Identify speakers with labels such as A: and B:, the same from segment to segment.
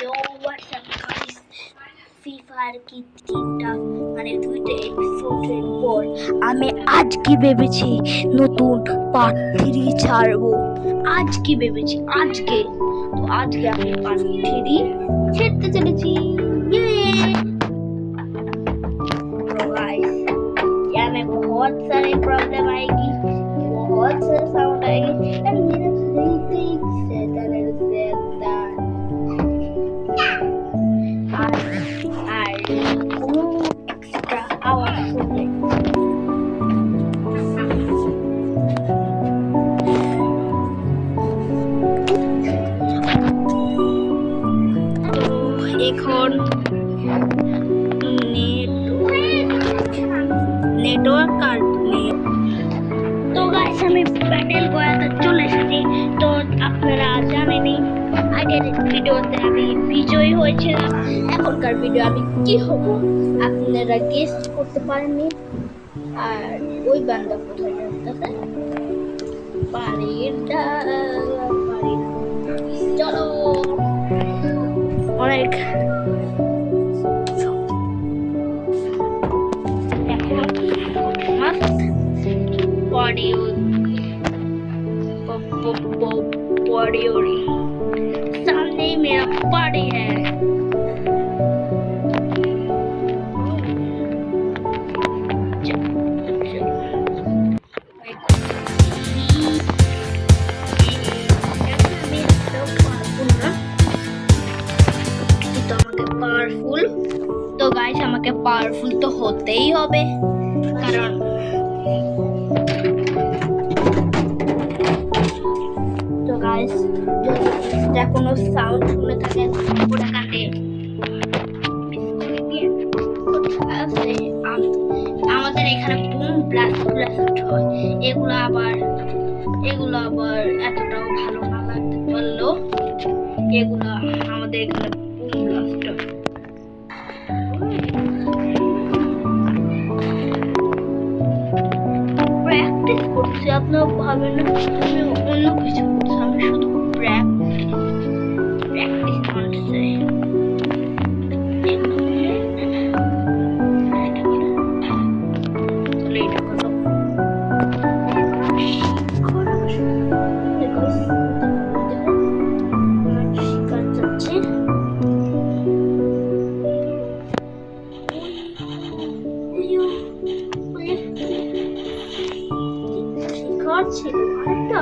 A: Yo, what's up guys? Free fire কি তিনটা দুইটা এপিসোডের পর আমি আজকে ভেবেছি নতুন পার্ট 3 ছাড়বো। আজকে ভেবেছি আজকে আমি পার্ট 3 ছাড়তে চলেছি। तो गाइस यहाँ में बहुत सारे प्रॉब्लम आएगी, बहुत सारे साउंड आएंगे एंड मेरा रीतिक शैतान কোনো এক্সট্রা আওয়াজ শুনলে এখন নেটওয়ার্ক কার্ড নেই। তো গাইস আমি ব্যাটেল করাতে চলে এসেছি। তো আপনারা জানেনই আগের ভিডিওতে আমি বিজয়ী হয়েছিলাম, এখনকার ভিডিও আমি কি হব আপনারা গেস করতে পারেননি। আর ওই বান্দা কোথায় যাচ্ছে? চলো অনেক सामने मेरा पार्टी है। पावरफुल तो गाइस আমাকে পাওয়ারফুল তো হতেই হবে, কারণ তো গাইস যদি কোনো সাউন্ড শুনে থাকেন ওটা কাটে। আমাদের এখানে বুম ব্লাস্ট হয়, এগুলো আবার এতটাও ভালো না লাগতে পারলো। এগুলো আমাদের এখানে বুম ব্লাস্ট হয়। প্র্যাকটিস করছি, আপনারা ভাবেন না আমি অন্য কিছু করছি, আমি শুধু প্র্যাকটিস করছি। ছিল আরেকটা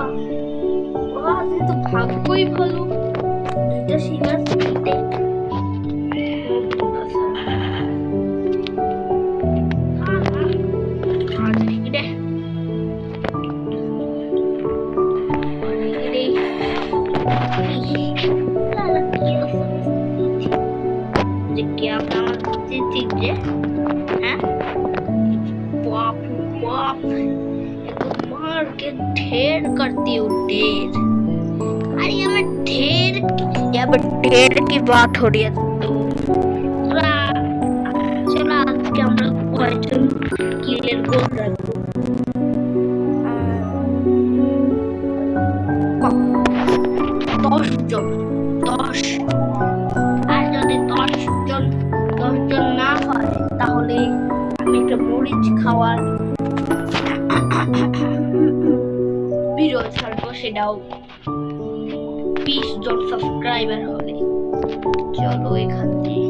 A: তো ভাগ্যই ভালো, দুইটা শিকার তিনটে क्या मार के ढेर करती हूँ ढेर। अरे यहाँ ढेर की बात हो रही है। चलो आज के हम लोग क्वेश्चन क्लियर गोल रखो। 10 জন আর যদি 10 জন না হয় তাহলে আমি একটা মরিচ খাওয়ার ভিডিও ছাড়বো, সেটাও 20 জন সাবস্ক্রাইবার হলে। চলো এখান থেকে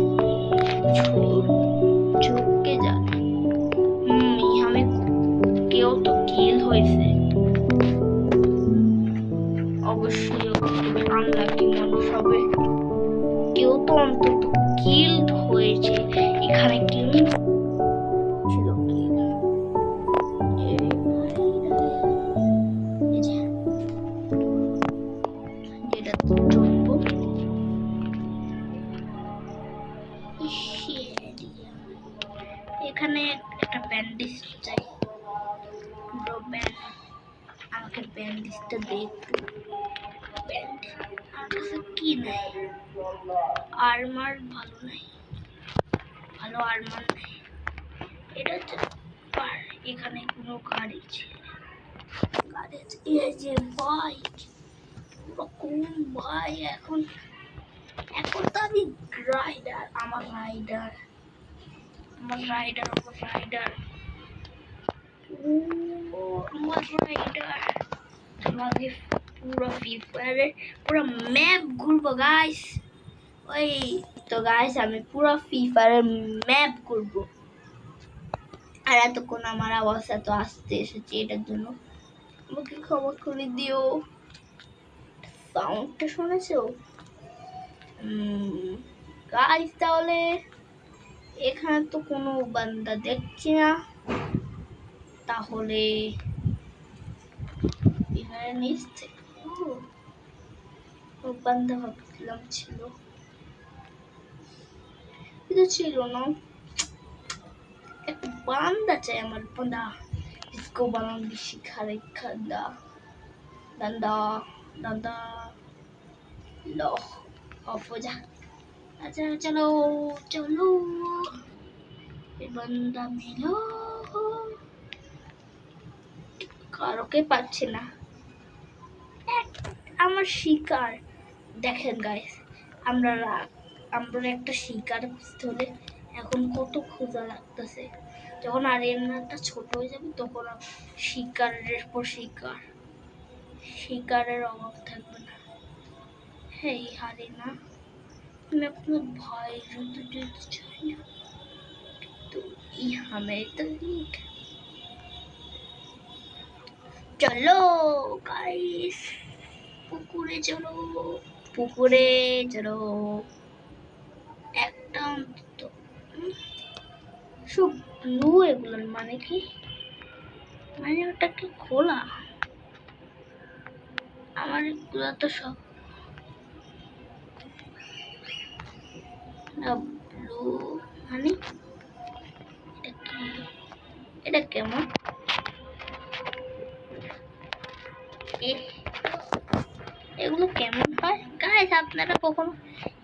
A: ঝুঁকে যা। আমি কেউ তো কিল হয়েছে, অবশ্যই আনলাকি মানুষ হবে, কেউ তো অন্তত কিল হয়েছে। এখানে কিল ছিল, এখানে একটা ব্যান্ডেজ চাই। আমাকে ব্যান্ডেজটা দেখতে, আমার কাছে কি নাই, আর্মার ভালো নাই, ভালো আর্মার নাই। এটা হচ্ছে এখানে কোনো গাড়ি ছিল, এই যে বাইক, ভাই এখন তো আমি রাইডার, আমার রাইডার, আমার রাইডার, আমার রাইডার, ও আমার রাইডার। আমাকে পুরো ফ্রি ফায়ারের পুরো ম্যাপ ঘুরবো গাইস। ওই তো গাইস আমি পুরো ফ্রি ফায়ারের ম্যাপ ঘুরবো। আর এতক্ষণ আমার আওয়াজ এত আসতে এসেছে এটার জন্য আমাকে ক্ষমা করে দিও। সাউন্ডটা শুনেছো গাইস? তাহলে এখানে তো কোনো বান্দা দেখছি না, তাহলে এখানে নিচে বান্দা ভাবছিলাম ছিল, কিন্তু ছিল না। একটা বান্দা চাই আমার, বান্দা इसको बनाना सिखा खंदा दंदा दंदा लो ऑफ हो जा। अच्छा चलो चलो ये बंदा मिलो, কারোকে পাচ্ছে না। আমার শিকার দেখেন গাইস, আমরা একটা শিকার খুঁজতে হলে এখন কত খোঁজা লাগতেছে। যখন আরেকটা ছোট হয়ে যাবে তখন শিকারের পর শিকারের অভাব থাকবে না। হেই হারি না, मैं अपने भाई को तो देते चाहिए तो ये हमें तो ठीक। चलो गाइस পুকুরে চলো, পুকুরে চলো একটা অন্তত। সব ব্লু এগুলোর মানে কি? মানে ওটা কি খোলা? আমার এগুলো তো সব ব্লু। মানে এটা কেমন? এগুলো কেমন হয় গাইস? আপনারা কখনো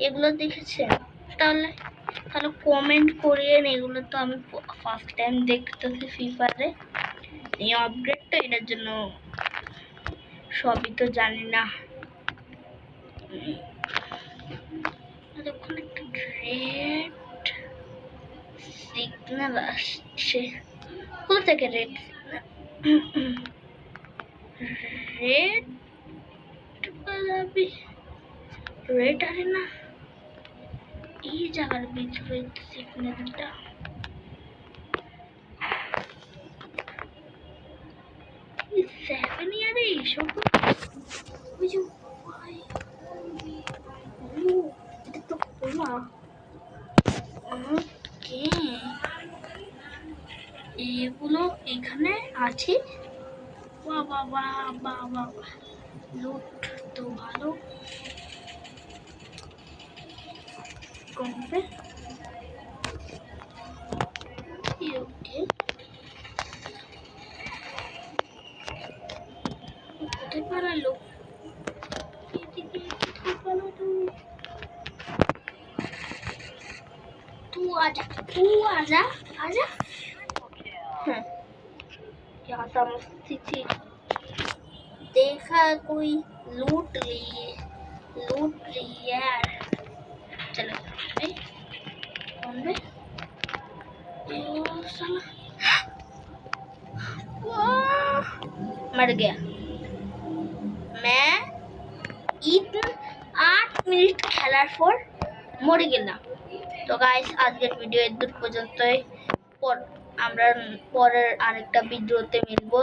A: এগুলো দেখেছেন? তাহলে তাহলে কমেন্ট করিয়েন। এগুলো তো আমি ফার্স্ট টাইম দেখতেছি ফ্রি ফায়ারে। এই আপগ্রেডটা এটার জন্য সবই তো জানি না। তখন একটা রেড সিগন্যাল আসছে। কোথা থেকে রেড সিগন্যাল? রেড রেড আরে না, এই জায়গার ভিতরে সিগন্যালটা। সেভেন ইয়ারে এইসব ওই যে এটা তো খোলা। ওকে এগুলো এখানে আছে। বাবা বাবা বাবা লুট তো ভালো কমবে। ওকে কোথায় পালালো? এদিকে কোথায় পালালো? तू आजा आजा। क्या समझती थी? देखा कोई लूट रही है यार। चलो कौन बे? साला मर गया मैं। 8 মিনিট খেলার পর মরে গেলাম। তো গাইস আজকের ভিডিও এত দূর পর্যন্তই। আমরা পরের আরেকটা ভিডিওতে মিলবো।